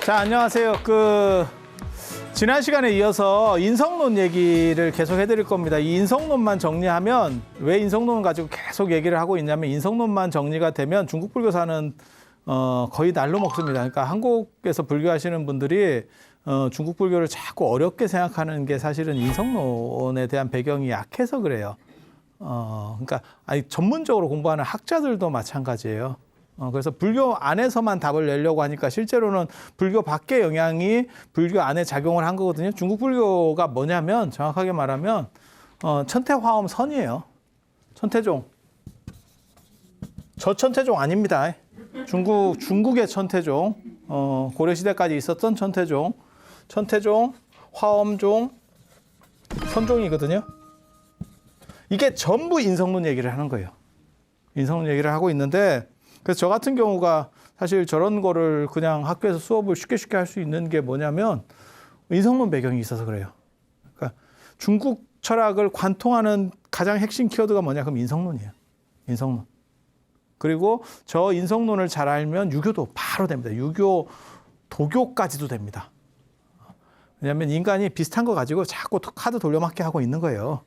자, 안녕하세요. 지난 시간에 이어서 인성론 얘기를 계속 해드릴 겁니다. 이 인성론만 정리하면, 왜 인성론을 가지고 계속 얘기를 하고 있냐면, 인성론만 정리가 되면 중국 불교사는 거의 날로 먹습니다. 그러니까 한국에서 불교하시는 분들이 중국 불교를 자꾸 어렵게 생각하는 게 사실은 인성론에 대한 배경이 약해서 그래요. 그러니까 전문적으로 공부하는 학자들도 마찬가지예요. 그래서 불교 안에서만 답을 내려고 하니까 실제로는 불교 밖의 영향이 불교 안에 작용을 한 거거든요. 중국 불교가 뭐냐면 정확하게 말하면 천태화엄 선이에요. 천태종. 저 천태종 아닙니다. 중국의 천태종. 고려시대까지 있었던 천태종. 천태종, 화엄종, 선종이거든요. 이게 전부 인성론 얘기를 하는 거예요. 인성론 얘기를 하고 있는데, 그래서 저 같은 경우가 사실 저런 거를 그냥 학교에서 수업을 쉽게 할 수 있는 게 뭐냐면 인성론 배경이 있어서 그래요. 그러니까 중국 철학을 관통하는 가장 핵심 키워드가 뭐냐? 그럼 인성론이에요. 인성론. 그리고 저 인성론을 잘 알면 유교도 바로 됩니다. 유교, 도교까지도 됩니다. 왜냐하면 인간이 비슷한 거 가지고 자꾸 카드 돌려막기 하고 있는 거예요.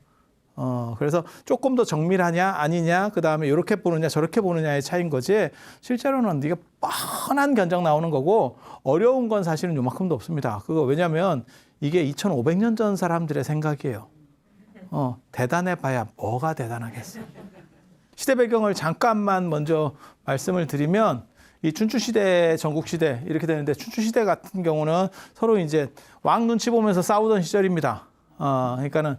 그래서 조금 더 정밀하냐 아니냐, 그 다음에 이렇게 보느냐 저렇게 보느냐의 차이인 거지, 실제로는 이게 뻔한 견적 나오는 거고 어려운 건 사실은 요만큼도 없습니다. 그거 왜냐하면 이게 2500년 전 사람들의 생각이에요. 대단해봐야 뭐가 대단하겠어. 시대 배경을 잠깐만 먼저 말씀을 드리면, 이 춘추시대, 전국시대 이렇게 되는데, 춘추시대 같은 경우는 서로 이제 왕 눈치 보면서 싸우던 시절입니다. 그러니까는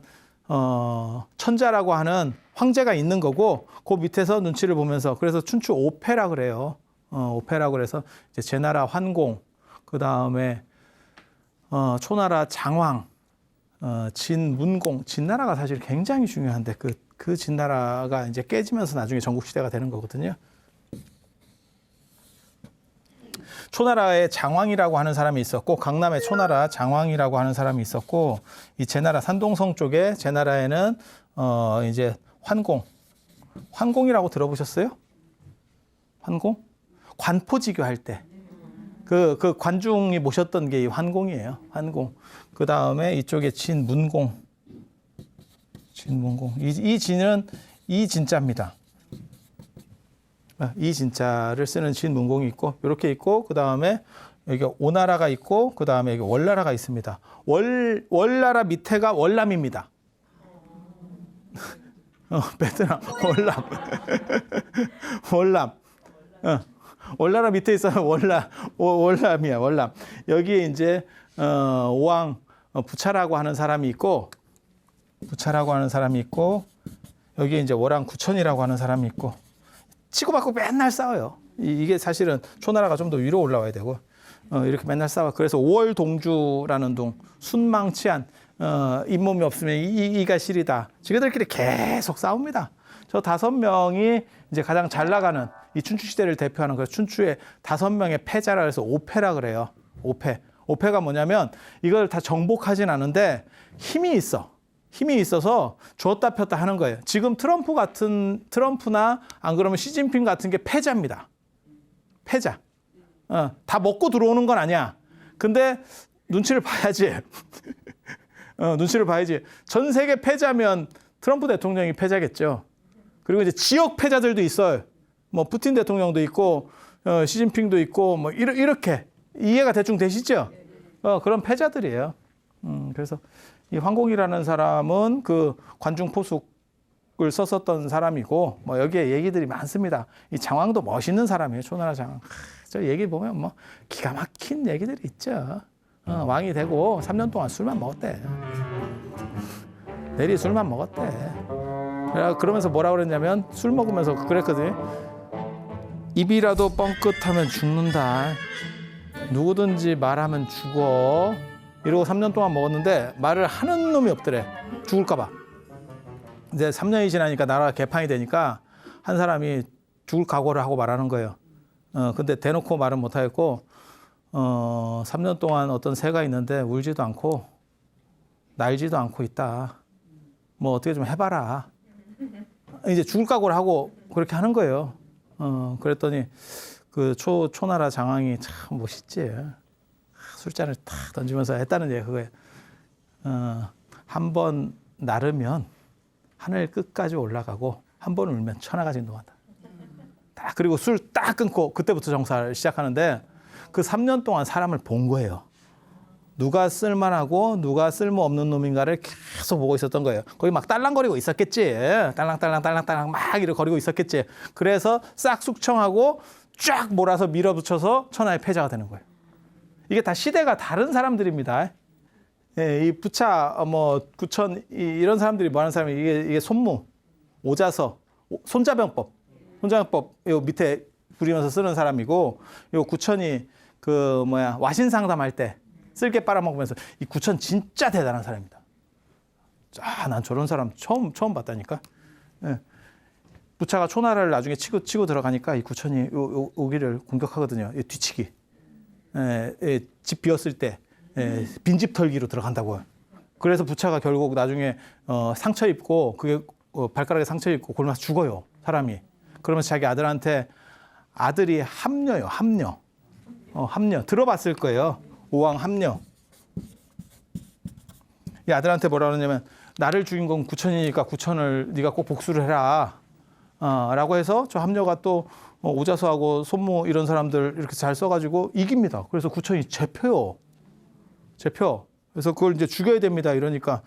천자라고 하는 황제가 있는 거고, 그 밑에서 눈치를 보면서, 그래서 춘추 5패라 그래요. 5패라 그래서 이제 제나라 환공, 그 다음에 초나라 장황, 진문공, 진나라가 사실 굉장히 중요한데 그 진나라가 이제 깨지면서 나중에 전국시대가 되는 거거든요. 초나라에 장황이라고 하는 사람이 있었고, 강남에 초나라 장황이라고 하는 사람이 있었고, 이 제나라 산동성 쪽에 제나라에는 이제 환공이라고 들어보셨어요? 환공? 관포지교 할 때 그 관중이 모셨던 게 이 환공이에요. 환공. 그 다음에 이쪽에 진문공. 이 진은 이 진자입니다. 이 진자를 쓰는 진문공이 있고, 이렇게 있고, 그 다음에 여기 오나라가 있고, 그 다음에 여기 월나라가 있습니다. 월나라 밑에가 월남입니다. 베트남 월남. 월남. 월나라 밑에 있어서 월남이야. 월남. 여기에 이제 오왕 부차라고 하는 사람이 있고, 여기에 이제 월왕 구천이라고 하는 사람이 있고, 치고받고 맨날 싸워요. 이게 사실은 초나라가 좀 더 위로 올라와야 되고, 이렇게 맨날 싸워. 그래서 5월 동주라는 동, 순망치한, 잇몸이 없으면 이가 시리다. 지그들끼리 계속 싸웁니다. 저 5명이 이제 가장 잘 나가는 이 춘추시대를 대표하는, 그래서 춘추의 5명의 패자라 해서 5패라 그래요. 5패. 5패가 뭐냐면 이걸 다 정복하진 않은데 힘이 있어서 주었다 폈다 하는 거예요. 지금 트럼프나 안 그러면 시진핑 같은 게 패자입니다. 패자. 다 먹고 들어오는 건 아니야. 근데 눈치를 봐야지. 눈치를 봐야지. 전 세계 패자면 트럼프 대통령이 패자겠죠. 그리고 이제 지역 패자들도 있어요. 뭐 푸틴 대통령도 있고, 시진핑도 있고, 뭐 이렇게 이해가 대충 되시죠? 그런 패자들이에요. 그래서 이 황공이라는 사람은 그 관중포숙을 썼었던 사람이고, 뭐 여기에 얘기들이 많습니다. 이 장황도 멋있는 사람이에요. 초나라 장황. 저 얘기 보면 뭐 기가 막힌 얘기들이 있죠. 왕이 되고 3년 동안 술만 먹었대. 내리 술만 먹었대. 그러면서 뭐라 그랬냐면, 술 먹으면서 그랬거든요. 입이라도 뻥끗하면 죽는다. 누구든지 말하면 죽어. 이러고 3년 동안 먹었는데 말을 하는 놈이 없더래. 죽을까봐. 이제 3년이 지나니까 나라가 개판이 되니까 한 사람이 죽을 각오를 하고 말하는 거예요. 근데 대놓고 말은 못하겠고, 3년 동안 어떤 새가 있는데 울지도 않고 날지도 않고 있다. 뭐 어떻게 좀 해봐라. 이제 죽을 각오를 하고 그렇게 하는 거예요. 그랬더니 그 초나라 장황이 참 멋있지. 술잔을 탁 던지면서 했다는 얘기 그거예요. 한 번 나르면 하늘 끝까지 올라가고 한 번 울면 천하가 진동한다. 딱 그리고 술 딱 끊고 그때부터 정사를 시작하는데 그 3년 동안 사람을 본 거예요. 누가 쓸만하고 누가 쓸모없는 놈인가를 계속 보고 있었던 거예요. 거기 막 딸랑거리고 있었겠지. 딸랑딸랑 막 이렇게 거리고 있었겠지. 그래서 싹 숙청하고 쫙 몰아서 밀어붙여서 천하의 패자가 되는 거예요. 이게 다 시대가 다른 사람들입니다. 예, 이 부차, 구천 이런 사람들이 뭐 하는 사람이 이게 손무, 오자서, 손자병법 요 밑에 부리면서 쓰는 사람이고 요 구천이 와신상담할 때 쓸개 빨아먹으면서 이 구천 진짜 대단한 사람입니다. 난 저런 사람 처음 봤다니까. 예. 부차가 초나라를 나중에 치고 들어가니까 이 구천이 여기를 공격하거든요. 이 뒤치기. 집 비었을 때 빈집 털기로 들어간다고요. 그래서 부차가 결국 나중에 상처 입고 그게 발가락에 상처 입고 골마서 죽어요. 사람이. 그러면서 자기 아들한테 아들이 함녀요. 함녀. 함녀. 들어봤을 거예요. 오왕 함녀. 이 아들한테 뭐라 그러냐면 나를 죽인 건 구천이니까 구천을 네가 꼭 복수를 해라. 라고 해서 저 함녀가 또 오자서하고 손무 이런 사람들 이렇게 잘 써가지고 이깁니다. 그래서 구천이 제표요. 제표. 그래서 그걸 이제 죽여야 됩니다. 이러니까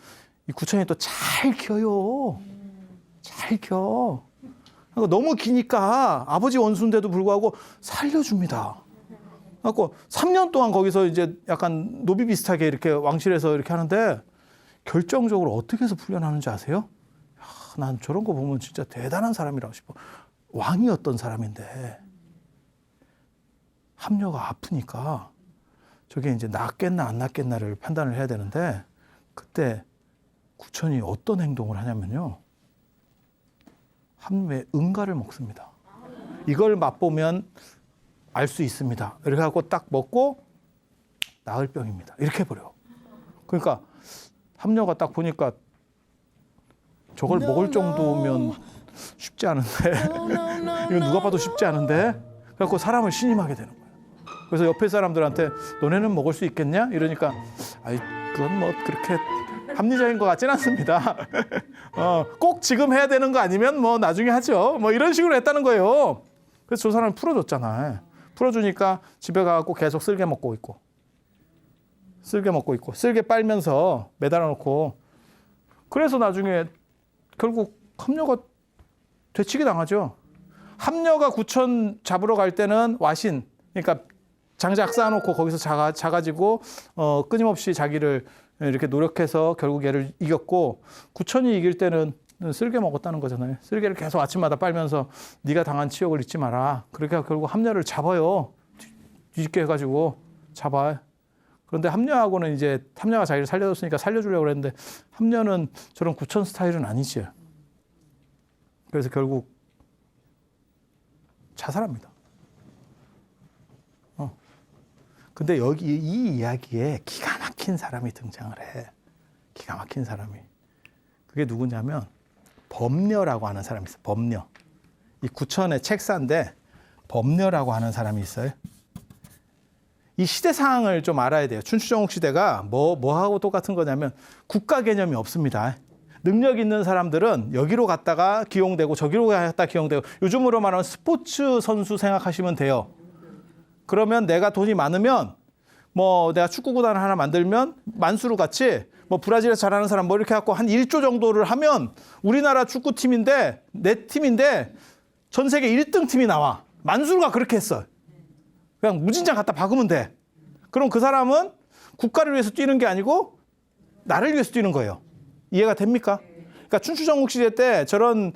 이 구천이 또 잘 켜요. 잘 켜. 그러니까 너무 기니까 아버지 원수인데도 불구하고 살려줍니다. 그래갖고 3년 동안 거기서 이제 약간 노비 비슷하게 이렇게 왕실에서 이렇게 하는데 결정적으로 어떻게 해서 풀려나는지 아세요? 난 저런 거 보면 진짜 대단한 사람이라고 싶어. 왕이었던 사람인데 함녀가 아프니까 저게 이제 낫겠나 안 낫겠나를 판단을 해야 되는데 그때 구천이 어떤 행동을 하냐면요. 함녀의 응가를 먹습니다. 이걸 맛보면 알 수 있습니다. 이렇게 하고 딱 먹고 나을 병입니다. 이렇게 해버려. 그러니까 함녀가 딱 보니까 저걸 먹을 정도면 쉽지 않은데 이건 누가 봐도 쉽지 않은데 그래갖고 사람을 신임하게 되는 거예요. 그래서 옆에 사람들한테 너네는 먹을 수 있겠냐? 이러니까 그건 뭐 그렇게 합리적인 것 같지는 않습니다. 꼭 지금 해야 되는 거 아니면 뭐 나중에 하죠. 뭐 이런 식으로 했다는 거예요. 그래서 저 사람을 풀어줬잖아요. 풀어주니까 집에 가고 계속 쓸개 먹고 있고 쓸개 빨면서 매달아 놓고 그래서 나중에 결국 함녀가 되치기 당하죠. 함녀가 구천 잡으러 갈 때는 와신, 그러니까 장작 쌓아놓고 거기서 자가지고 끊임없이 자기를 이렇게 노력해서 결국 얘를 이겼고 구천이 이길 때는 쓸개 먹었다는 거잖아요. 쓸개를 계속 아침마다 빨면서 네가 당한 치욕을 잊지 마라. 그렇게 결국 함녀를 잡아요. 뒤집게 해가지고 잡아요. 그런데 함녀하고는 이제 함녀가 자기를 살려줬으니까 살려주려고 그랬는데 함녀는 저런 구천 스타일은 아니지. 그래서 결국 자살합니다. 근데 여기 이 이야기에 기가 막힌 사람이 등장을 해. 기가 막힌 사람이. 그게 누구냐면 범녀라고 하는 사람이 있어요. 범녀. 이 구천의 책사인데 범녀라고 하는 사람이 있어요. 이 시대 상황을 좀 알아야 돼요. 춘추전국 시대가 뭐하고 똑같은 거냐면 국가 개념이 없습니다. 능력 있는 사람들은 여기로 갔다가 기용되고 저기로 갔다 기용되고 요즘으로 말하면 스포츠 선수 생각하시면 돼요. 그러면 내가 돈이 많으면 뭐 내가 축구구단을 하나 만들면 만수르 같이 뭐 브라질에서 잘하는 사람 뭐 이렇게 해갖고 한 1조 정도를 하면 우리나라 축구팀인데 내 팀인데 전 세계 1등 팀이 나와. 만수르가 그렇게 했어. 그냥 무진장 갖다 박으면 돼. 그럼 그 사람은 국가를 위해서 뛰는 게 아니고 나를 위해서 뛰는 거예요. 이해가 됩니까? 그러니까 춘추전국 시대 때 저런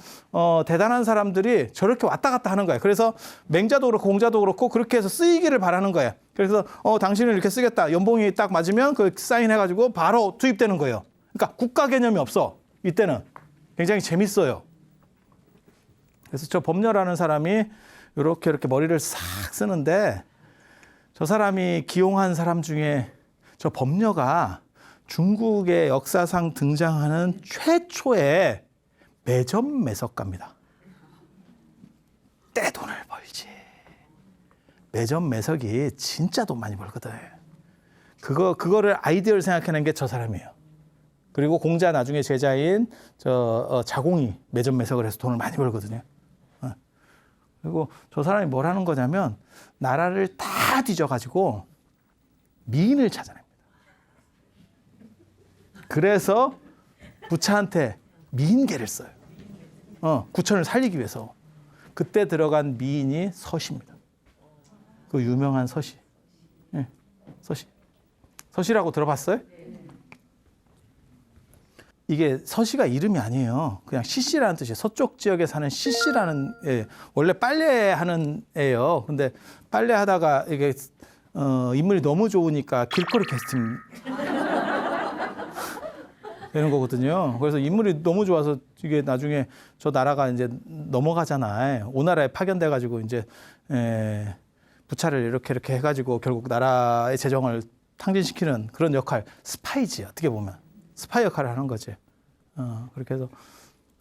대단한 사람들이 저렇게 왔다 갔다 하는 거예요. 그래서 맹자도 그렇고 공자도 그렇고 그렇게 해서 쓰이기를 바라는 거예요. 그래서 당신을 이렇게 쓰겠다. 연봉이 딱 맞으면 그 사인해가지고 바로 투입되는 거예요. 그러니까 국가 개념이 없어. 이때는 굉장히 재밌어요. 그래서 저 범녀라는 사람이 이렇게 머리를 싹 쓰는데 저 사람이 기용한 사람 중에 저 범녀가 중국의 역사상 등장하는 최초의 매점 매석가입니다. 떼돈을 벌지. 매점 매석이 진짜 돈 많이 벌거든. 그거를 아이디어를 생각해낸 게 저 사람이에요. 그리고 공자 나중에 제자인 자공이 매점매석을 해서 돈을 많이 벌거든요. 그리고 저 사람이 뭘 하는 거냐면 나라를 다 뒤져가지고 미인을 찾아냅니다. 그래서 부차한테 미인계를 써요. 구천을 살리기 위해서. 그때 들어간 미인이 서시입니다. 그 유명한 서시. 네, 서시. 서시라고 들어봤어요? 이게 서시가 이름이 아니에요. 그냥 시씨라는 뜻이에요. 서쪽 지역에 사는 시씨라는, 예, 원래 빨래하는 애예요. 근데 빨래하다가 이게 인물이 너무 좋으니까 길거리 캐스팅 되는 거거든요. 그래서 인물이 너무 좋아서 이게 나중에 저 나라가 이제 넘어가잖아요. 오나라에 파견돼 가지고 이제 부차를 이렇게 해가지고 결국 나라의 재정을 탕진시키는 그런 역할, 스파이지 어떻게 보면 스파이 역할을 하는 거지. 그렇게 해서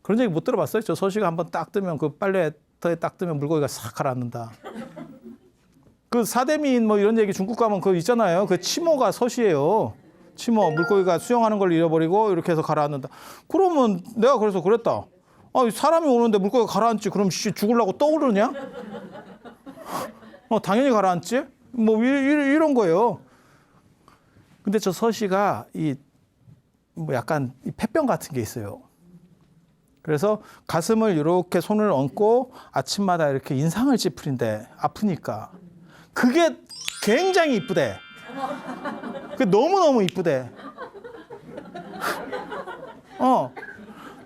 그런 얘기 못 들어봤어요? 저 서시가 한번 딱 뜨면 그 빨래터에 딱 뜨면 물고기가 싹 가라앉는다. 그 사대미인 뭐 이런 얘기 중국 가면 그거 있잖아요. 그 치모가 서시예요. 치모, 물고기가 수영하는 걸 잃어버리고 이렇게 해서 가라앉는다. 그러면 내가 그래서 그랬다. 사람이 오는데 물고기가 가라앉지. 그럼 죽으려고 떠오르냐? 당연히 가라앉지. 뭐 이런 거예요. 근데 저 서시가 뭐 약간 폐병 같은 게 있어요. 그래서 가슴을 이렇게 손을 얹고 아침마다 이렇게 인상을 찌푸린대. 아프니까. 그게 굉장히 이쁘대. 너무너무 이쁘대.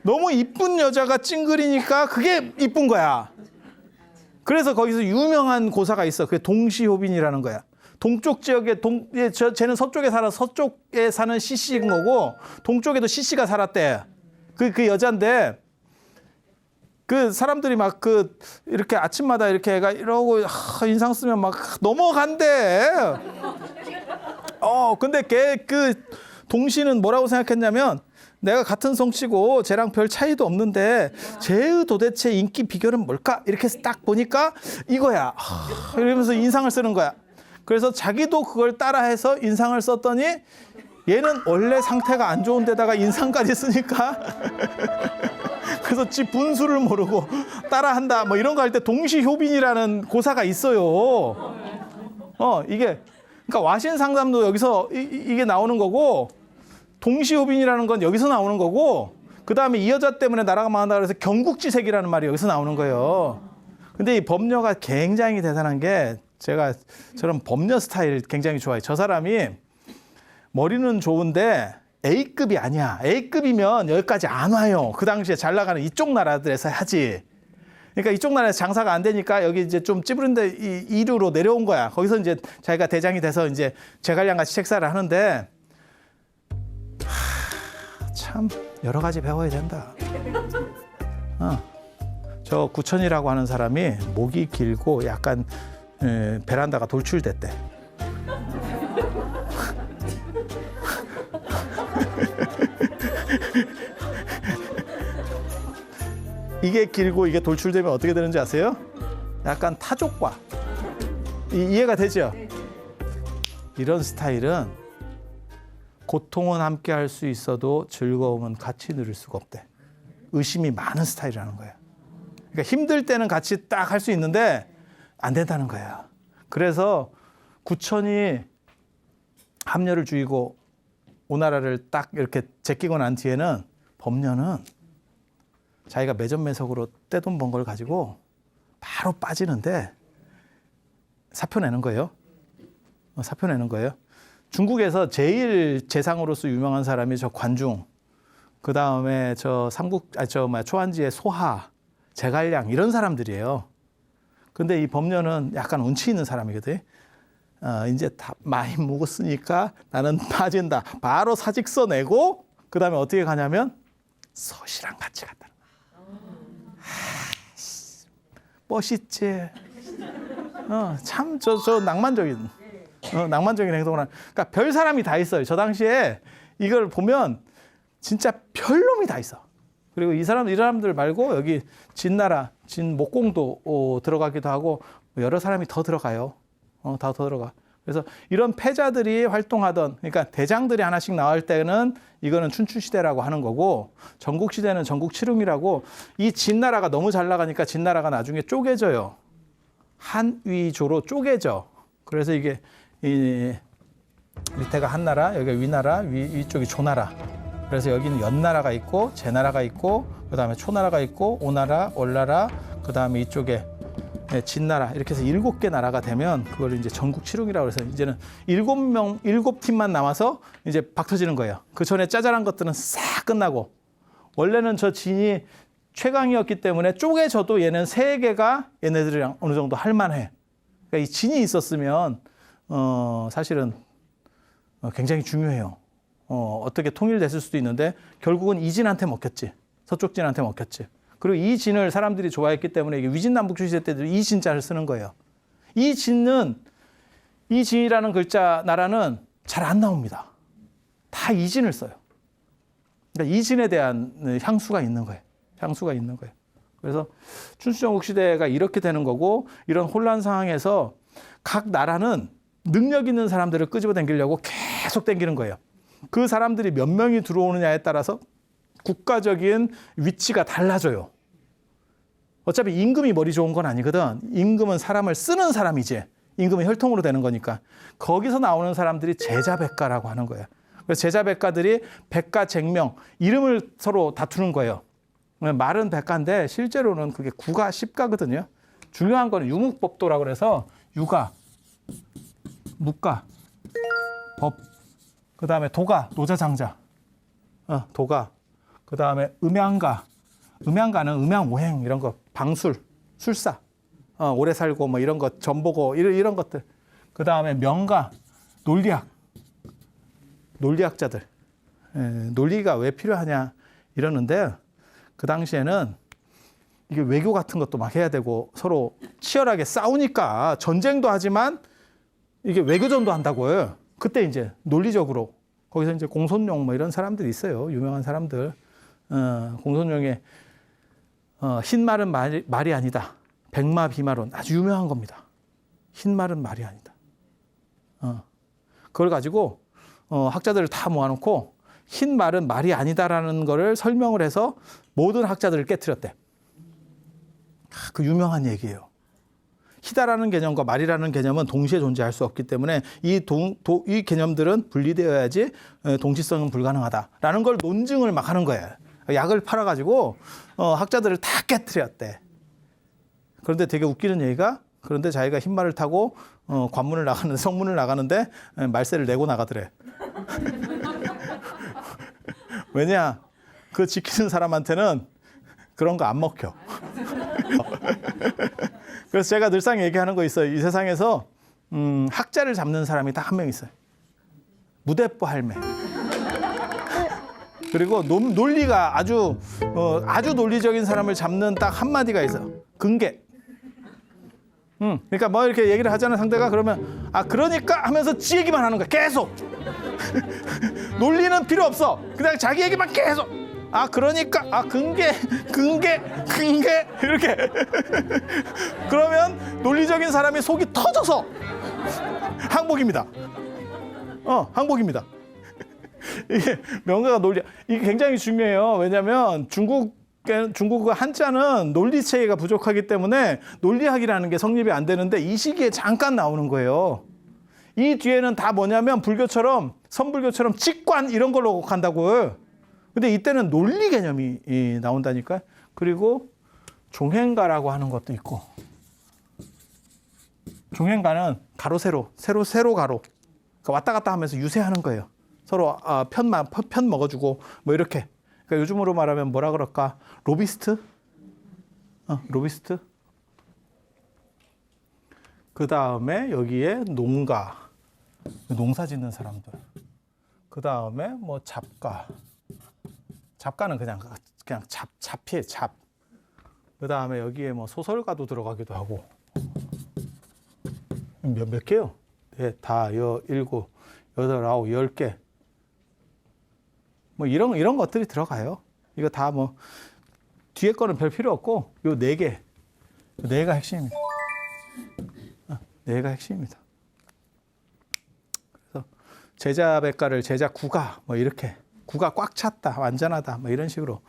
너무 이쁜 여자가 찡그리니까 그게 이쁜 거야. 그래서 거기서 유명한 고사가 있어. 그게 동시효빈이라는 거야. 동쪽 지역에 쟤는 서쪽에 서쪽에 사는 시씨인 거고 동쪽에도 시씨가 살았대. 그 여잔데 그 사람들이 막 이렇게 아침마다 이렇게 애가 이러고 인상 쓰면 막 넘어간대. 근데 그 동시는 뭐라고 생각했냐면 내가 같은 성씨고 쟤랑 별 차이도 없는데 쟤의 도대체 인기 비결은 뭘까? 이렇게 해서 딱 보니까 이거야. 이러면서 인상을 쓰는 거야. 그래서 자기도 그걸 따라해서 인상을 썼더니 얘는 원래 상태가 안 좋은 데다가 인상까지 쓰니까 그래서 지 분수를 모르고 따라한다 뭐 이런 거 할 때 동시효빈이라는 고사가 있어요. 이게 그러니까 와신 상담도 여기서 이게 나오는 거고 동시효빈이라는 건 여기서 나오는 거고 그다음에 이 여자 때문에 나라가 망한다 그래서 경국지색이라는 말이 여기서 나오는 거예요. 근데 이 법녀가 굉장히 대단한 게 제가 저런 법녀 스타일 굉장히 좋아해요. 저 사람이 머리는 좋은데 A급이 아니야. A급이면 여기까지 안 와요. 그 당시에 잘 나가는 이쪽 나라들에서 하지. 그러니까 이쪽 나라에서 장사가 안 되니까 여기 이제 좀 찌부른데 이류로 내려온 거야. 거기서 이제 자기가 대장이 돼서 이제 제갈량 같이 책사를 하는데 참 여러 가지 배워야 된다. 저 구천이라고 하는 사람이 목이 길고 약간 베란다가 돌출됐대. 이게 길고 이게 돌출되면 어떻게 되는지 아세요? 약간 타족과 이해가 되죠? 이런 스타일은 고통은 함께 할 수 있어도 즐거움은 같이 누릴 수가 없대. 의심이 많은 스타일이라는 거예요. 그러니까 힘들 때는 같이 딱 할 수 있는데 안 된다는 거야. 그래서 구천이 함녀를 죽이고 오나라를 딱 이렇게 제끼고 난 뒤에는 법녀는 자기가 매점매석으로 떼돈 번 걸 가지고 바로 빠지는데 사표 내는 거예요. 사표 내는 거예요. 중국에서 제일 재상으로서 유명한 사람이 저 관중, 그 다음에 저 초안지의 소하, 제갈량 이런 사람들이에요. 근데 이 법녀는 약간 운치 있는 사람이거든. 이제 다 많이 먹었으니까 나는 빠진다. 바로 사직서 내고 그 다음에 어떻게 가냐면 서시랑 같이 갔다는 거야. 멋있지. 참 저 낭만적인 행동을 하는. 그러니까 별 사람이 다 있어요. 저 당시에 이걸 보면 진짜 별 놈이 다 있어. 그리고 이 사람들 말고 여기 진나라, 진목공도 들어가기도 하고 여러 사람이 더 들어가요. 다 더 들어가. 그래서 이런 패자들이 활동하던, 그러니까 대장들이 하나씩 나올 때는 이거는 춘추시대라고 하는 거고, 전국시대는 전국칠흥이라고, 이 진나라가 너무 잘 나가니까 진나라가 나중에 쪼개져요. 한위조로 쪼개져. 그래서 이게 이 밑에가 한나라, 여기가 위나라, 위쪽이 조나라. 그래서 여기는 연나라가 있고 제나라가 있고 그다음에 초나라가 있고 오나라, 월나라, 그다음에 이쪽에 진나라, 이렇게 해서 7개 나라가 되면 그걸 이제 전국칠흥이라고 해서 이제는 7팀만 남아서 이제 박 터지는 거예요. 그 전에 짜잘한 것들은 싹 끝나고, 원래는 저 진이 최강이었기 때문에 쪼개져도 얘는 3개가 얘네들이랑 어느 정도 할만해. 그러니까 이 진이 있었으면 사실은 굉장히 중요해요. 어떻게 통일됐을 수도 있는데 결국은 이 진한테 먹혔지. 서쪽 진한테 먹혔지. 그리고 이 진을 사람들이 좋아했기 때문에 이게 위진남북 시대 때도 이 진자를 쓰는 거예요. 이 진이라는 글자 나라는 잘 안 나옵니다. 다 이 진을 써요. 그러니까 이 진에 대한 향수가 있는 거예요. 향수가 있는 거예요. 그래서 춘추전국 시대가 이렇게 되는 거고, 이런 혼란 상황에서 각 나라는 능력 있는 사람들을 끄집어 당기려고 계속 당기는 거예요. 그 사람들이 몇 명이 들어오느냐에 따라서 국가적인 위치가 달라져요. 어차피 임금이 머리 좋은 건 아니거든. 임금은 사람을 쓰는 사람이지. 임금은 혈통으로 되는 거니까. 거기서 나오는 사람들이 제자백가라고 하는 거예요. 그래서 제자백가들이 백가 쟁명, 이름을 서로 다투는 거예요. 말은 백가인데 실제로는 그게 구가 십가거든요. 중요한 거는 유묵법도라고 그래서 유가, 묵가, 법, 그 다음에 도가, 노자장자, 도가, 그 다음에 음양가, 음양가는 음양오행 이런 거, 방술, 술사, 오래 살고 뭐 이런 것, 전보고 이런 것들. 그 다음에 명가, 논리학, 논리학자들. 논리가 왜 필요하냐 이러는데, 그 당시에는 이게 외교 같은 것도 막 해야 되고 서로 치열하게 싸우니까 전쟁도 하지만 이게 외교전도 한다고요. 그때 이제 논리적으로 거기서 이제 공손용 뭐 이런 사람들이 있어요. 유명한 사람들. 공손용의 흰 말은 말이 아니다. 백마 비마론, 아주 유명한 겁니다. 흰 말은 말이 아니다. 그걸 가지고 학자들을 다 모아놓고 흰 말은 말이 아니다라는 거를 설명을 해서 모든 학자들을 깨트렸대. 그 유명한 얘기예요. 희다라는 개념과 말이라는 개념은 동시에 존재할 수 없기 때문에 이 개념들은 분리되어야지 동시성은 불가능하다라는 걸 논증을 막 하는 거예요. 약을 팔아가지고 학자들을 다 깨트렸대. 그런데 되게 웃기는 얘기가, 그런데 자기가 흰 말을 타고 관문을 나가는데, 성문을 나가는데 말세를 내고 나가더래. 왜냐? 그 지키는 사람한테는 그런 거 안 먹혀. 그래서 제가 늘상 얘기하는 거 있어요. 이 세상에서 학자를 잡는 사람이 딱 한 명 있어요. 무대뽀 할매. 그리고 논리가 아주 논리적인 사람을 잡는 딱 한마디가 있어요. 근계. 그러니까 뭐 이렇게 얘기를 하잖아, 상대가. 그러면 그러니까 하면서 지 얘기만 하는 거야. 계속. 논리는 필요 없어. 그냥 자기 얘기만 계속. 그러니까 근계 이렇게. 그러면 논리적인 사람이 속이 터져서 항복입니다. 항복입니다. 이게 명가가 논리, 이게 굉장히 중요해요. 왜냐하면 중국 한자는 논리 체계가 부족하기 때문에 논리학이라는 게 성립이 안 되는데 이 시기에 잠깐 나오는 거예요. 이 뒤에는 다 뭐냐면 불교처럼, 선불교처럼 직관 이런 걸로 간다고요. 근데 이때는 논리 개념이 나온다니까요. 그리고 종행가라고 하는 것도 있고, 종행가는 가로 세로 가로, 그러니까 왔다 갔다 하면서 유세하는 거예요. 서로 편 먹어주고 뭐 이렇게. 그러니까 요즘으로 말하면 뭐라 그럴까? 로비스트? 로비스트? 그 다음에 여기에 농가, 농사 짓는 사람들. 그 다음에 뭐 잡가. 잡가는 그냥 잡이에요, 잡. 그 다음에 여기에 뭐 소설가도 들어가기도 하고. 몇 개요? 네, 다, 일곱, 여덟, 아홉, 10개. 뭐 이런 것들이 들어가요. 이거 다 뭐 뒤에 거는 별 필요 없고 요 4개. 4개가 핵심입니다. 4개가 핵심입니다. 제자백가를 제자구가 뭐 이렇게 구가 꽉 찼다, 완전하다 뭐 이런 식으로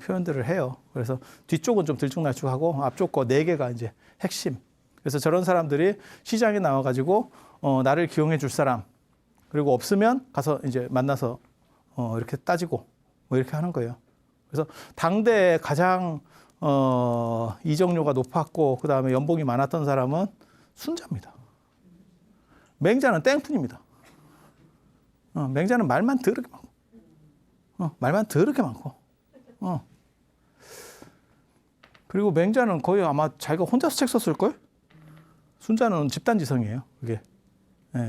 표현들을 해요. 그래서 뒤쪽은 좀 들쭉날쭉하고 앞쪽 거 4개가 이제 핵심. 그래서 저런 사람들이 시장에 나와가지고 나를 기용해 줄 사람, 그리고 없으면 가서 이제 만나서 이렇게 따지고 뭐 이렇게 하는 거예요. 그래서 당대에 가장 이적료가 높았고 그 다음에 연봉이 많았던 사람은 순자입니다. 맹자는 땡푼입니다. 맹자는 말만 더럽게 많고, 말만 더럽게 많고, 그리고 맹자는 거의 아마 자기가 혼자서 책 썼을 걸. 순자는 집단지성이에요. 그게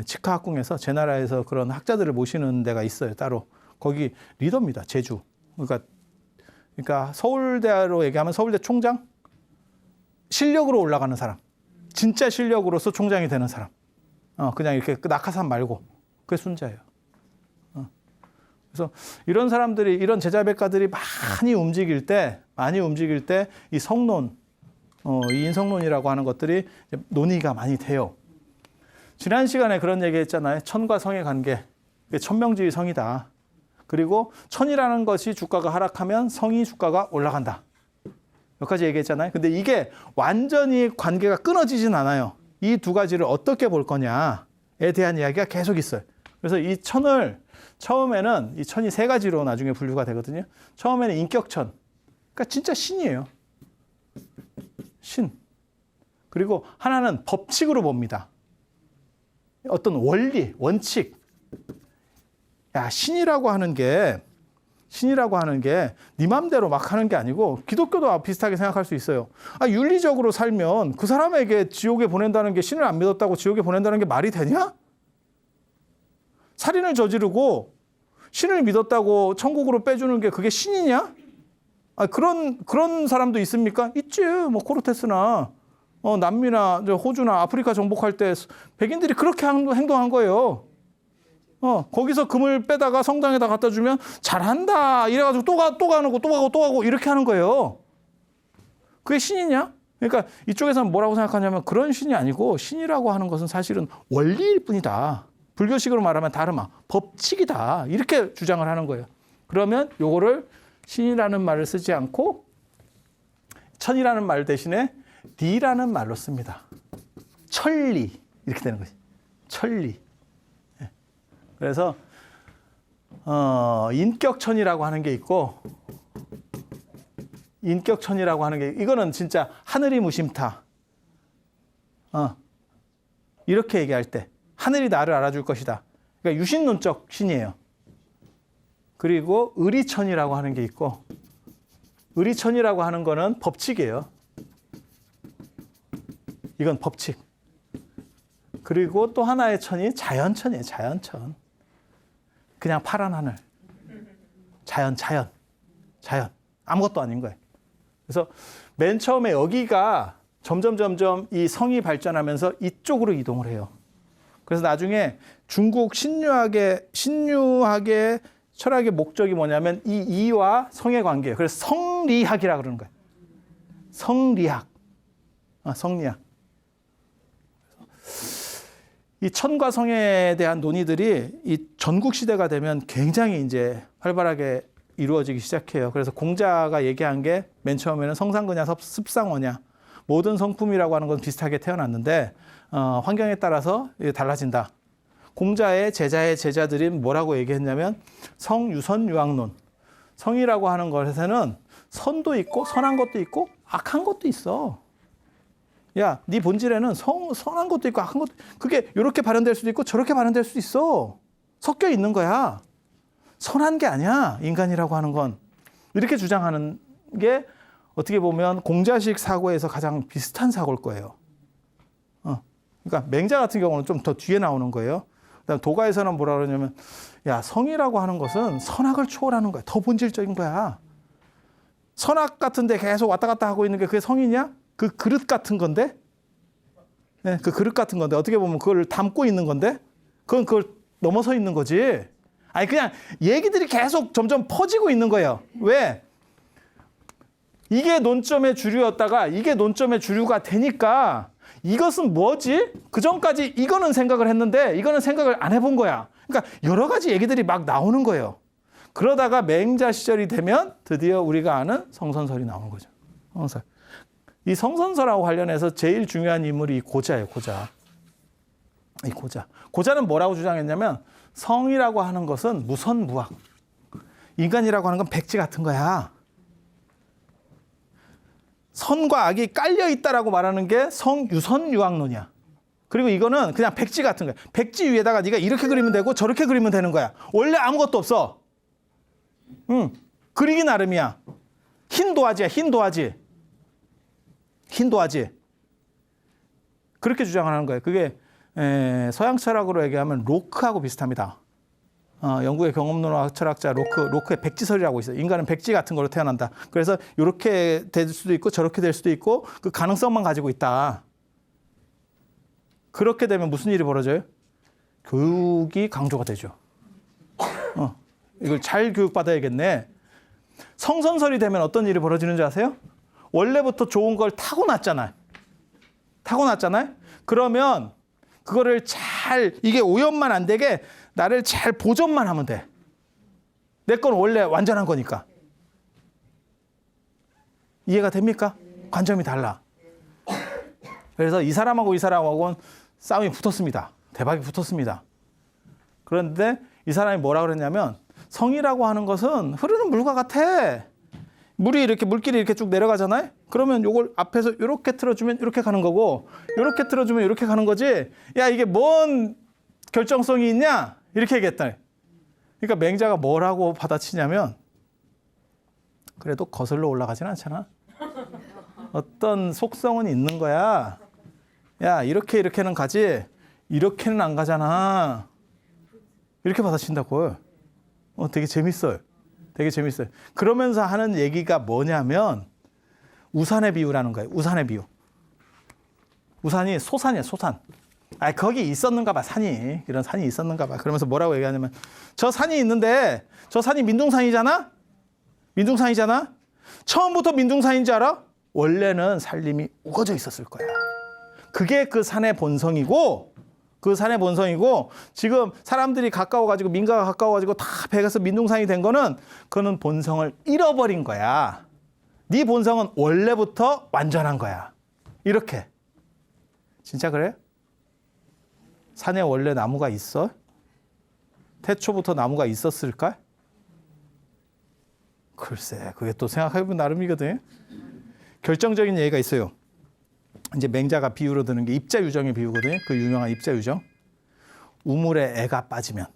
직하학궁에서 제나라에서 그런 학자들을 모시는 데가 있어요. 따로 거기 리더입니다. 제주. 그러니까 서울대로 얘기하면 서울대 총장, 실력으로 올라가는 사람, 진짜 실력으로서 총장이 되는 사람. 그냥 이렇게 낙하산 말고 그게 순자예요. 그래서 이런 사람들이, 이런 제자백가들이 많이 움직일 때 이 성론, 이 인성론이라고 하는 것들이 논의가 많이 돼요. 지난 시간에 그런 얘기 했잖아요. 천과 성의 관계. 천명지의 성이다. 그리고 천이라는 것이 주가가 하락하면 성이 주가가 올라간다. 여기까지 얘기했잖아요. 근데 이게 완전히 관계가 끊어지진 않아요. 이 두 가지를 어떻게 볼 거냐에 대한 이야기가 계속 있어요. 그래서 이 천을 처음에는 이 천이 3가지로 나중에 분류가 되거든요. 처음에는 인격천. 그러니까 진짜 신이에요. 신. 그리고 하나는 법칙으로 봅니다. 어떤 원리, 원칙. 야, 신이라고 하는 게 네 맘대로 막 하는 게 아니고 기독교도 비슷하게 생각할 수 있어요. 윤리적으로 살면 그 사람에게 지옥에 보낸다는 게, 신을 안 믿었다고 지옥에 보낸다는 게 말이 되냐? 살인을 저지르고 신을 믿었다고 천국으로 빼주는 게 그게 신이냐? 그런 사람도 있습니까? 있지. 뭐 코르테스나 남미나 호주나 아프리카 정복할 때 백인들이 그렇게 행동한 거예요. 거기서 금을 빼다가 성당에다 갖다 주면 잘한다 이래가지고 또 가고 이렇게 하는 거예요. 그게 신이냐? 그러니까 이쪽에서는 뭐라고 생각하냐면 그런 신이 아니고, 신이라고 하는 것은 사실은 원리일 뿐이다. 불교식으로 말하면 다르마, 법칙이다. 이렇게 주장을 하는 거예요. 그러면 요거를 신이라는 말을 쓰지 않고 천이라는 말 대신에 디라는 말로 씁니다. 천리. 이렇게 되는 거지. 천리. 그래서 인격천이라고 하는 게 있고, 인격천이라고 하는 게, 이거는 진짜 하늘이 무심타. 이렇게 얘기할 때 하늘이 나를 알아줄 것이다. 그러니까 유신론적 신이에요. 그리고 의리천이라고 하는 게 있고, 의리천이라고 하는 거는 법칙이에요. 이건 법칙. 그리고 또 하나의 천이 자연천이에요. 자연천. 그냥 파란 하늘. 자연. 아무것도 아닌 거예요. 그래서 맨 처음에 여기가 점점 이 성이 발전하면서 이쪽으로 이동을 해요. 그래서 나중에 중국 신유학의 철학의 목적이 뭐냐면 이 이와 성의 관계예요. 그래서 성리학이라 그러는 거예요. 성리학. 성리학. 이 천과 성에 대한 논의들이 이 전국 시대가 되면 굉장히 이제 활발하게 이루어지기 시작해요. 그래서 공자가 얘기한 게 맨 처음에는 성상거냐 습상어냐, 모든 성품이라고 하는 건 비슷하게 태어났는데 환경에 따라서 달라진다. 공자의 제자들이 뭐라고 얘기했냐면 성유선유악론. 성이라고 하는 것에는 선도 있고 선한 것도 있고 악한 것도 있어. 야, 네 본질에는 선한 것도 있고 악한 것도, 그게 이렇게 발현될 수도 있고 저렇게 발현될 수도 있어. 섞여 있는 거야. 선한 게 아니야, 인간이라고 하는 건. 이렇게 주장하는 게 어떻게 보면 공자식 사고에서 가장 비슷한 사고일 거예요. 그러니까 맹자 같은 경우는 좀 더 뒤에 나오는 거예요. 그다음 도가에서는 뭐라 그러냐면, 야, 성이라고 하는 것은 선악을 초월하는 거야. 더 본질적인 거야. 선악 같은데 계속 왔다 갔다 하고 있는 게 그게 성이냐? 그 그릇 같은 건데, 네, 그 그릇 같은 건데 어떻게 보면 그걸 담고 있는 건데, 그걸 넘어서 있는 거지. 아니 그냥 얘기들이 계속 점점 퍼지고 있는 거예요. 왜? 이게 논점의 주류였다가 이게 논점의 주류가 되니까 이것은 뭐지? 그 전까지 이거는 생각을 했는데 이거는 생각을 안 해본 거야. 그러니까 여러 가지 얘기들이 막 나오는 거예요. 그러다가 맹자 시절이 되면 드디어 우리가 아는 성선설이 나오는 거죠. 성선설. 이 성선설하고 관련해서 제일 중요한 인물이 고자예요. 고자. 이 고자. 고자는 뭐라고 주장했냐면 성이라고 하는 것은 무선무악. 인간이라고 하는 건 백지 같은 거야. 선과 악이 깔려 있다라고 말하는 게 성유선유악론이야. 그리고 이거는 그냥 백지 같은 거야. 백지 위에다가 네가 이렇게 그리면 되고 저렇게 그리면 되는 거야. 원래 아무것도 없어. 그리기 나름이야. 흰 도화지야. 흰 도화지. 흰 도화지. 그렇게 주장하는 거예요. 그게 서양 철학으로 얘기하면 로크하고 비슷합니다. 영국의 경험론학 철학자 로크의 백지설이라고 있어요. 인간은 백지 같은 거로 태어난다. 그래서 이렇게 될 수도 있고 저렇게 될 수도 있고 그 가능성만 가지고 있다. 그렇게 되면 무슨 일이 벌어져요? 교육이 강조가 되죠. 이걸 잘 교육받아야겠네. 성선설이 되면 어떤 일이 벌어지는 줄 아세요? 원래부터 좋은 걸 타고났잖아요. 그러면 그거를 잘 이게 오염만 안 되게 나를 잘 보존만 하면 돼. 내 건 원래 완전한 거니까. 이해가 됩니까? 관점이 달라. 그래서 이 사람하고는 싸움이 붙었습니다. 대박이 붙었습니다. 그런데 이 사람이 뭐라 그랬냐면 성이라고 하는 것은 흐르는 물과 같아. 물길이 이렇게 쭉 내려가잖아요. 그러면 요걸 앞에서 이렇게 틀어주면 이렇게 가는 거고 이렇게 틀어주면 이렇게 가는 거지. 야, 이게 뭔 결정성이 있냐? 이렇게 얘기했다. 그러니까 맹자가 뭐라고 받아치냐면 그래도 거슬러 올라가진 않잖아. 어떤 속성은 있는 거야. 야, 이렇게는 가지 이렇게는 안 가잖아. 이렇게 받아친다고. 되게 재밌어요. 그러면서 하는 얘기가 뭐냐면 우산의 비유라는 거예요. 우산의 비유. 우산이 소산이야, 소산. 거기 있었는가 봐, 산이. 이런 산이 있었는가 봐. 그러면서 뭐라고 얘기하냐면 저 산이 있는데 저 산이 민둥산이잖아? 처음부터 민둥산인 줄 알아? 원래는 산림이 우거져 있었을 거야. 그게 그 산의 본성이고 지금 사람들이 가까워가지고 민가가 가까워가지고 다 배가서 민둥산이 된 거는 그는 본성을 잃어버린 거야. 네 본성은 원래부터 완전한 거야. 이렇게. 진짜 그래? 산에 원래 나무가 있어? 태초부터 나무가 있었을까? 글쎄, 그게 또 생각해보면 나름이거든. 결정적인 예가 있어요. 이제 맹자가 비유로 드는 게 입자유정의 비유거든요. 그 유명한 입자유정. 우물에 애가 빠지면.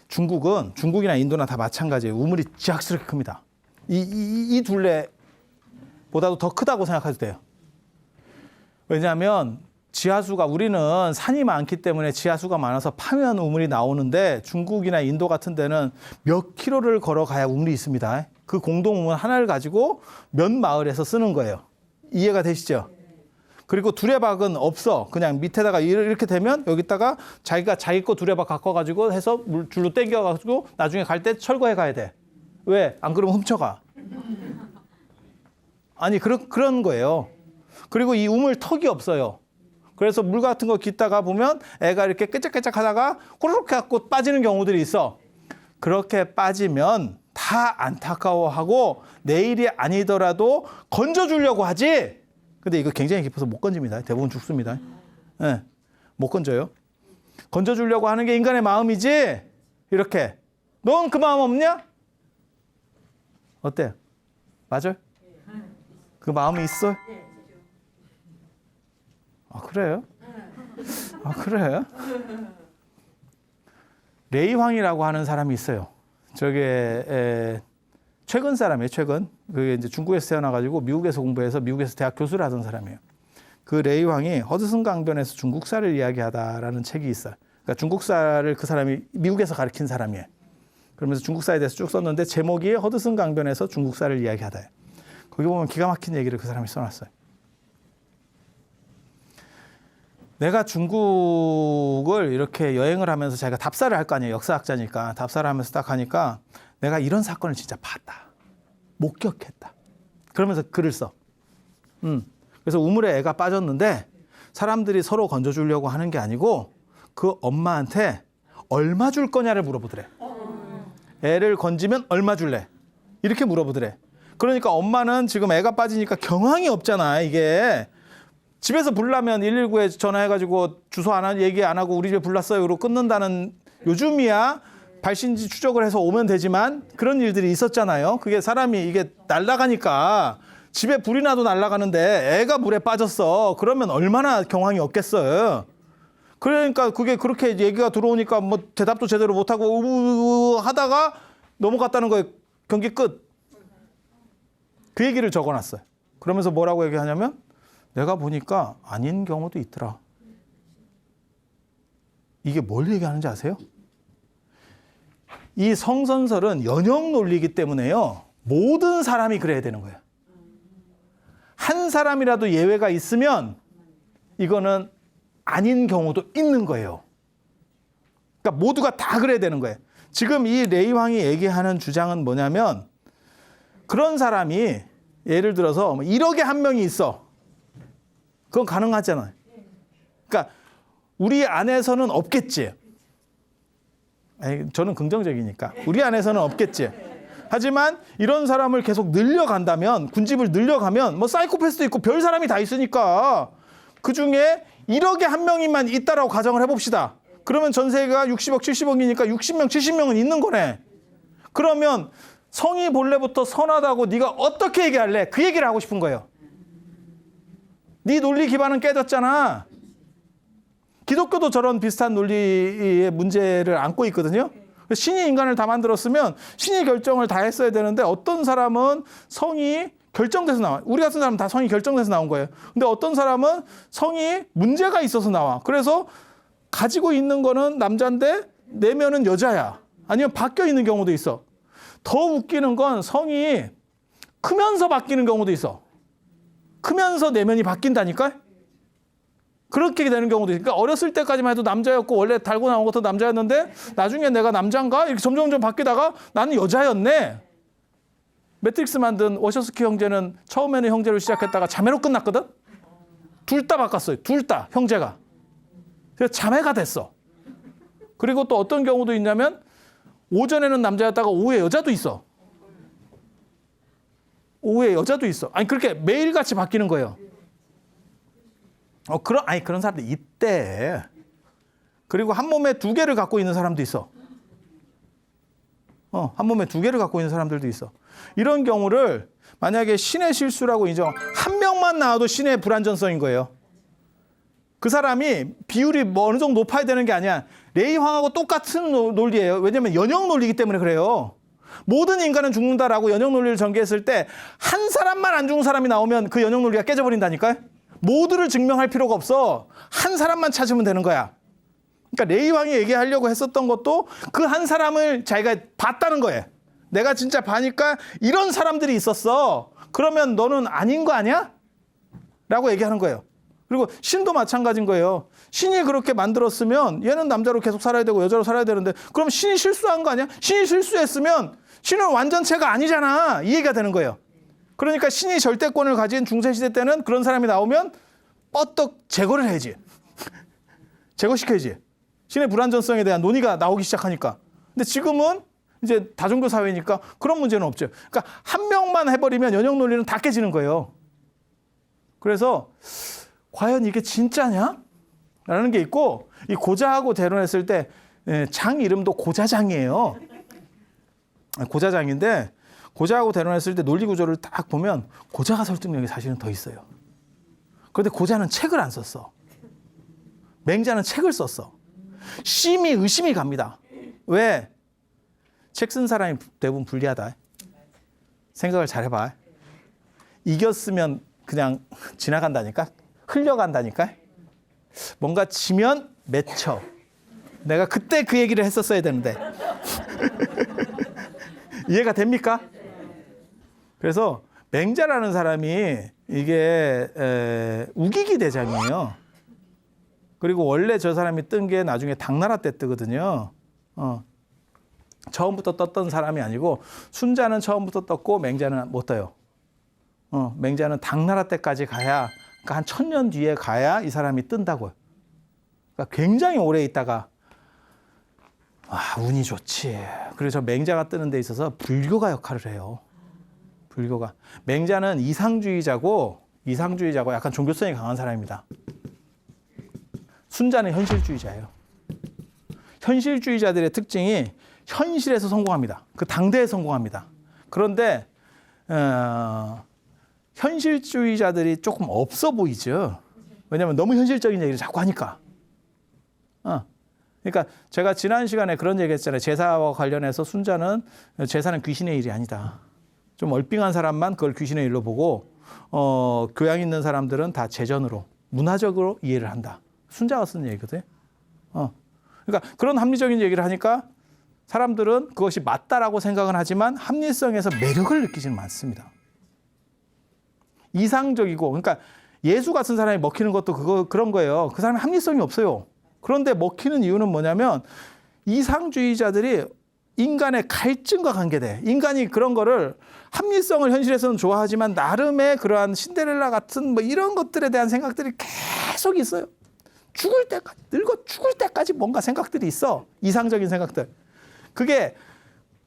중국이나 인도나 다 마찬가지예요. 우물이 지악스럽게 큽니다. 이 둘레보다도 더 크다고 생각해도 돼요. 왜냐하면 우리는 산이 많기 때문에 지하수가 많아서 파면 우물이 나오는데 중국이나 인도 같은 데는 몇 킬로를 걸어가야 우물이 있습니다. 그 공동 우물 하나를 가지고 몇 마을에서 쓰는 거예요. 이해가 되시죠? 그리고 두레박은 없어. 그냥 밑에다가 이렇게 되면 여기다가 자기가 자기 거 두레박 갖고 해서 물 줄로 당겨가지고 나중에 갈 때 철거해 가야 돼. 왜? 안 그러면 훔쳐가. 아니, 그런 거예요. 그리고 이 우물 턱이 없어요. 그래서 물 같은 거 깃다가 보면 애가 이렇게 깨짝깨짝 하다가 호로록 해갖고 빠지는 경우들이 있어. 그렇게 빠지면 다 안타까워하고 내일이 아니더라도 건져주려고 하지. 근데 이거 굉장히 깊어서 못 건집니다. 대부분 죽습니다. 네, 못 건져요. 건져주려고 하는 게 인간의 마음이지. 이렇게. 넌 그 마음 없냐? 어때? 맞아요? 그 마음이 있어? 그래요? 그래? 레이황이라고 하는 사람이 있어요. 저게 최근 사람이에요. 최근. 그게 이제 중국에서 태어나가지고 미국에서 공부해서 미국에서 대학 교수를 하던 사람이에요. 그 레이황이 허드슨 강변에서 중국사를 이야기하다라는 책이 있어요. 그러니까 중국사를 그 사람이 미국에서 가르친 사람이에요. 그러면서 중국사에 대해서 쭉 썼는데 제목이 허드슨 강변에서 중국사를 이야기하다예요. 거기 보면 기가 막힌 얘기를 그 사람이 써놨어요. 내가 중국을 이렇게 여행을 하면서 자기가 답사를 할 거 아니에요. 역사학자니까. 답사를 하면서 딱 하니까 내가 이런 사건을 진짜 봤다. 목격했다. 그러면서 글을 써. 그래서 우물에 애가 빠졌는데 사람들이 서로 건져주려고 하는 게 아니고 그 엄마한테 얼마 줄 거냐를 물어보더래. 애를 건지면 얼마 줄래? 이렇게 물어보더래. 그러니까 엄마는 지금 애가 빠지니까 경황이 없잖아. 이게 집에서 부르려면 119에 전화해가지고 주소 얘기 안 하고 우리 집에 불났어요. 그러고 끊는다는, 요즘이야 발신지 추적을 해서 오면 되지만 그런 일들이 있었잖아요. 그게 사람이 이게 날아가니까 집에 불이 나도 날아가는데 애가 물에 빠졌어. 그러면 얼마나 경황이 없겠어요. 그러니까 그게 그렇게 얘기가 들어오니까 뭐 대답도 제대로 못하고 하다가 넘어갔다는 거예요. 경기 끝. 그 얘기를 적어놨어요. 그러면서 뭐라고 얘기하냐면 내가 보니까 아닌 경우도 있더라. 이게 뭘 얘기하는지 아세요? 이 성선설은 연역 논리이기 때문에요. 모든 사람이 그래야 되는 거예요. 한 사람이라도 예외가 있으면 이거는 아닌 경우도 있는 거예요. 그러니까 모두가 다 그래야 되는 거예요. 지금 이 레위 왕이 얘기하는 주장은 뭐냐면 그런 사람이 예를 들어서 1억에 한 명이 있어. 그건 가능하잖아요. 그러니까 우리 안에서는 없겠지. 저는 긍정적이니까. 우리 안에서는 없겠지. 하지만 이런 사람을 계속 늘려간다면, 군집을 늘려가면 뭐 사이코패스도 있고 별 사람이 다 있으니까 그중에 1억에 한 명이만 있다라고 가정을 해봅시다. 그러면 전세가 60억, 70억이니까 60명, 70명은 있는 거네. 그러면 성이 본래부터 선하다고 네가 어떻게 얘기할래? 그 얘기를 하고 싶은 거예요. 네 논리 기반은 깨졌잖아. 기독교도 저런 비슷한 논리의 문제를 안고 있거든요. 신이 인간을 다 만들었으면 신이 결정을 다 했어야 되는데 어떤 사람은 성이 결정돼서 나와. 우리 같은 사람은 다 성이 결정돼서 나온 거예요. 근데 어떤 사람은 성이 문제가 있어서 나와. 그래서 가지고 있는 거는 남자인데 내면은 여자야. 아니면 바뀌어 있는 경우도 있어. 더 웃기는 건 성이 크면서 바뀌는 경우도 있어. 크면서 내면이 바뀐다니까? 그렇게 되는 경우도 있으니까 어렸을 때까지만 해도 남자였고 원래 달고 나온 것도 남자였는데 나중에 내가 남자인가? 이렇게 점점 바뀌다가 나는 여자였네. 매트릭스 만든 워셔스키 형제는 처음에는 형제로 시작했다가 자매로 끝났거든? 둘 다 바꿨어요. 둘 다 형제가. 그래서 자매가 됐어. 그리고 또 어떤 경우도 있냐면 오전에는 남자였다가 오후에 여자도 있어. 오후에 여자도 있어. 아니 그렇게 매일같이 바뀌는 거예요. 그런 사람들 있대. 그리고 한 몸에 두 개를 갖고 있는 사람도 있어. 한 몸에 두 개를 갖고 있는 사람들도 있어. 이런 경우를 만약에 신의 실수라고 한 명만 나와도 신의 불완전성인 거예요. 그 사람이 비율이 뭐 어느 정도 높아야 되는 게 아니야. 레위 왕하고 똑같은 논리예요. 왜냐하면 연역 논리이기 때문에 그래요. 모든 인간은 죽는다라고 연역 논리를 전개했을 때 한 사람만 안 죽은 사람이 나오면 그 연역 논리가 깨져버린다니까요. 모두를 증명할 필요가 없어. 한 사람만 찾으면 되는 거야. 그러니까 레위 왕이 얘기하려고 했었던 것도 그 한 사람을 자기가 봤다는 거예요. 내가 진짜 봐니까 이런 사람들이 있었어. 그러면 너는 아닌 거 아니야? 라고 얘기하는 거예요. 그리고 신도 마찬가지인 거예요. 신이 그렇게 만들었으면 얘는 남자로 계속 살아야 되고 여자로 살아야 되는데 그럼 신이 실수한 거 아니야? 신이 실수했으면 신은 완전체가 아니잖아. 이 얘기가 되는 거예요. 그러니까 신이 절대권을 가진 중세시대 때는 그런 사람이 나오면 뻗떡 제거를 해야지. 제거시켜야지. 신의 불완전성에 대한 논의가 나오기 시작하니까. 근데 지금은 이제 다종교 사회니까 그런 문제는 없죠. 그러니까 한 명만 해버리면 연역 논리는 다 깨지는 거예요. 그래서 과연 이게 진짜냐? 라는 게 있고 이 고자하고 대론했을 때 장 이름도 고자장이에요. 고자장인데 고자하고 대론했을 때 논리 구조를 딱 보면 고자가 설득력이 사실은 더 있어요. 그런데 고자는 책을 안 썼어. 맹자는 책을 썼어. 심히 의심이 갑니다. 왜? 책 쓴 사람이 대부분 불리하다. 생각을 잘 해봐. 이겼으면 그냥 지나간다니까? 흘려간다니까? 뭔가 지면 맺혀. 내가 그때 그 얘기를 했었어야 되는데. 이해가 됩니까? 그래서 맹자라는 사람이 이게 우기기 대장이에요. 그리고 원래 저 사람이 뜬 게 나중에 당나라 때 뜨거든요. 처음부터 떴던 사람이 아니고 순자는 처음부터 떴고 맹자는 못 떠요. 맹자는 당나라 때까지 가야, 그러니까 한 1000년 뒤에 가야 이 사람이 뜬다고요. 그러니까 굉장히 오래 있다가 운이 좋지. 그래서 맹자가 뜨는 데 있어서 불교가 역할을 해요. 불교가. 맹자는 이상주의자고 약간 종교성이 강한 사람입니다. 순자는 현실주의자예요. 현실주의자들의 특징이 현실에서 성공합니다. 그 당대에 성공합니다. 그런데 현실주의자들이 조금 없어 보이죠. 왜냐하면 너무 현실적인 얘기를 자꾸 하니까. 그러니까 제가 지난 시간에 그런 얘기 했잖아요. 제사와 관련해서 순자는 제사는 귀신의 일이 아니다. 좀 얼빙한 사람만 그걸 귀신의 일로 보고 교양 있는 사람들은 다 재전으로 문화적으로 이해를 한다. 순자가 쓴 얘기거든요. 그러니까 그런 합리적인 얘기를 하니까 사람들은 그것이 맞다라고 생각은 하지만 합리성에서 매력을 느끼지는 않습니다. 이상적이고, 그러니까 예수 같은 사람이 먹히는 것도 그런 거예요. 그 사람이 합리성이 없어요. 그런데 먹히는 이유는 뭐냐면 이상주의자들이 인간의 갈증과 관계돼. 인간이 그런 거를 합리성을 현실에서는 좋아하지만 나름의 그러한 신데렐라 같은 뭐 이런 것들에 대한 생각들이 계속 있어요. 죽을 때까지, 늙어 죽을 때까지 뭔가 생각들이 있어. 이상적인 생각들. 그게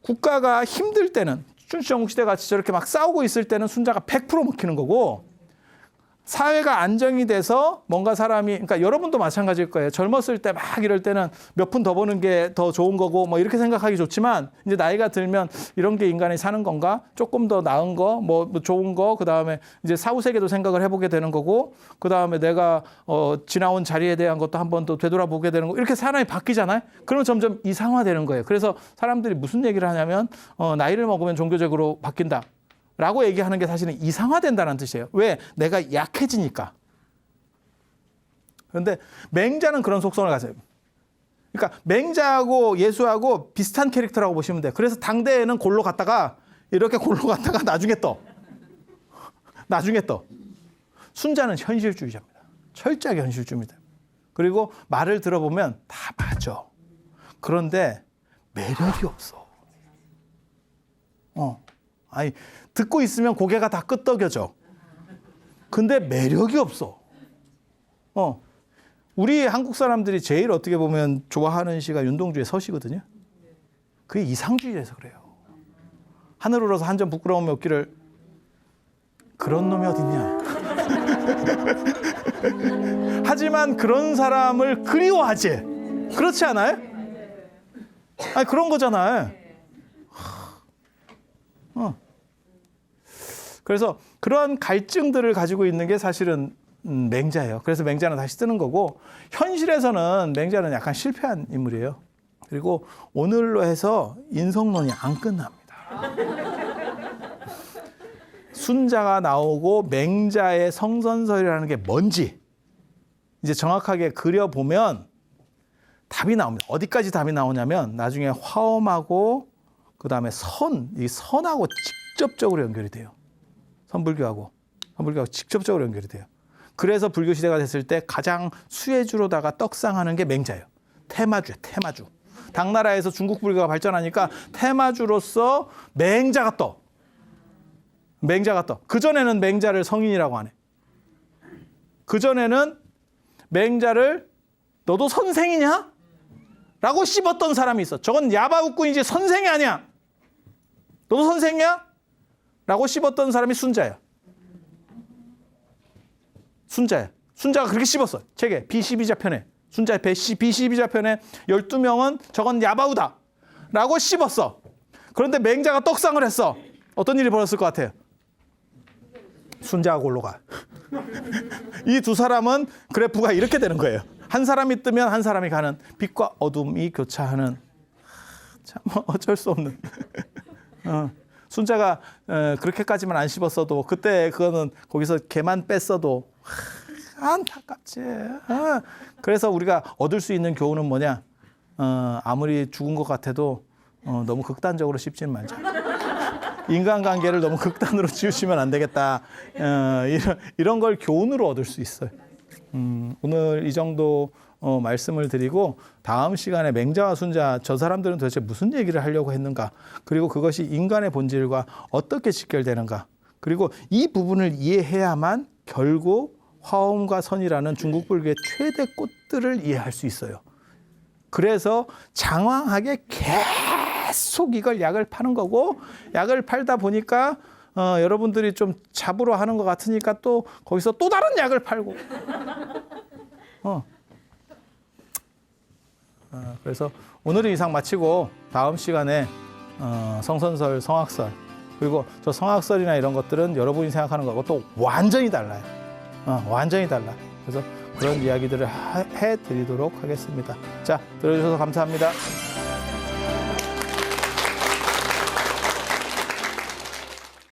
국가가 힘들 때는 춘추전국 시대 같이 저렇게 막 싸우고 있을 때는 순자가 100% 먹히는 거고, 사회가 안정이 돼서 뭔가 사람이, 그러니까 여러분도 마찬가지일 거예요. 젊었을 때 막 이럴 때는 몇 푼 더 버는 게 더 좋은 거고 뭐 이렇게 생각하기 좋지만 이제 나이가 들면 이런 게 인간이 사는 건가? 조금 더 나은 거, 뭐 좋은 거, 그 다음에 이제 사후세계도 생각을 해보게 되는 거고, 그 다음에 내가 지나온 자리에 대한 것도 한 번 더 되돌아보게 되는 거, 이렇게 사람이 바뀌잖아요. 그러면 점점 이상화되는 거예요. 그래서 사람들이 무슨 얘기를 하냐면 나이를 먹으면 종교적으로 바뀐다 라고 얘기하는 게 사실은 이상화된다는 뜻이에요. 왜? 내가 약해지니까. 그런데 맹자는 그런 속성을 가져요. 그러니까 맹자하고 예수하고 비슷한 캐릭터라고 보시면 돼요. 그래서 당대에는 골로 갔다가 이렇게 골로 갔다가 나중에 떠. 순자는 현실주의자입니다. 철저하게 현실주의입니다. 그리고 말을 들어보면 다 맞아. 그런데 매력이 없어. 아니, 듣고 있으면 고개가 다 끄덕여져. 근데 매력이 없어. 우리 한국 사람들이 제일 어떻게 보면 좋아하는 시가 윤동주의 서시거든요. 그게 이상주의에서 그래요. 하늘 우러서 한 점 부끄러움이 없기를. 그런 놈이 어딨냐. 하지만 그런 사람을 그리워하지. 그렇지 않아요? 아니, 그런 거잖아요. 그래서 그런 갈증들을 가지고 있는 게 사실은 맹자예요. 그래서 맹자는 다시 뜨는 거고, 현실에서는 맹자는 약간 실패한 인물이에요. 그리고 오늘로 해서 인성론이 안 끝납니다. 순자가 나오고 맹자의 성선설이라는 게 뭔지 이제 정확하게 그려보면 답이 나옵니다. 어디까지 답이 나오냐면 나중에 화엄하고 그 다음에 이 선하고 직접적으로 연결이 돼요. 선불교하고 직접적으로 연결이 돼요. 그래서 불교 시대가 됐을 때 가장 수혜주로다가 떡상하는 게 맹자예요. 태마주예요. 태마주. 당나라에서 중국 불교가 발전하니까 태마주로서 맹자가 떠. 그전에는 맹자를 성인이라고 안 해. 그전에는 맹자를 너도 선생이냐? 라고 씹었던 사람이 있어. 저건 야바웃꾼이지 선생이 아니야. 너도 선생이야? 라고 씹었던 사람이 순자야. 순자가 그렇게 씹었어. 책에 B12자 편에. 순자의 B12자 편에 12명은 저건 야바우다 라고 씹었어. 그런데 맹자가 떡상을 했어. 어떤 일이 벌어졌을 것 같아요? 순자가 골로 가. 이 두 사람은 그래프가 이렇게 되는 거예요. 한 사람이 뜨면 한 사람이 가는, 빛과 어둠이 교차하는, 참 어쩔 수 없는. 순자가 그렇게까지만 안 씹었어도 그때 그거는 거기서 개만 뺐어도 안타깝지. 그래서 우리가 얻을 수 있는 교훈은 뭐냐? 아무리 죽은 것 같아도 너무 극단적으로 씹지는 말자. 인간관계를 너무 극단으로 지우시면 안 되겠다. 이런 걸 교훈으로 얻을 수 있어요. 오늘 이 정도 말씀을 드리고 다음 시간에 맹자와 순자, 저 사람들은 도대체 무슨 얘기를 하려고 했는가, 그리고 그것이 인간의 본질과 어떻게 직결되는가, 그리고 이 부분을 이해해야만 결국 화엄과 선이라는 중국 불교의 최대 꽃들을 이해할 수 있어요. 그래서 장황하게 계속 이걸 약을 파는 거고, 약을 팔다 보니까 여러분들이 좀 잡으러 하는 것 같으니까 또 거기서 또 다른 약을 팔고. 그래서 오늘은 이상 마치고 다음 시간에 성선설, 성악설, 그리고 저 성악설이나 이런 것들은 여러분이 생각하는 거하고 또 완전히 달라요. 완전히 달라. 그래서 그런 이야기들을 해드리도록 하겠습니다. 자, 들어주셔서 감사합니다.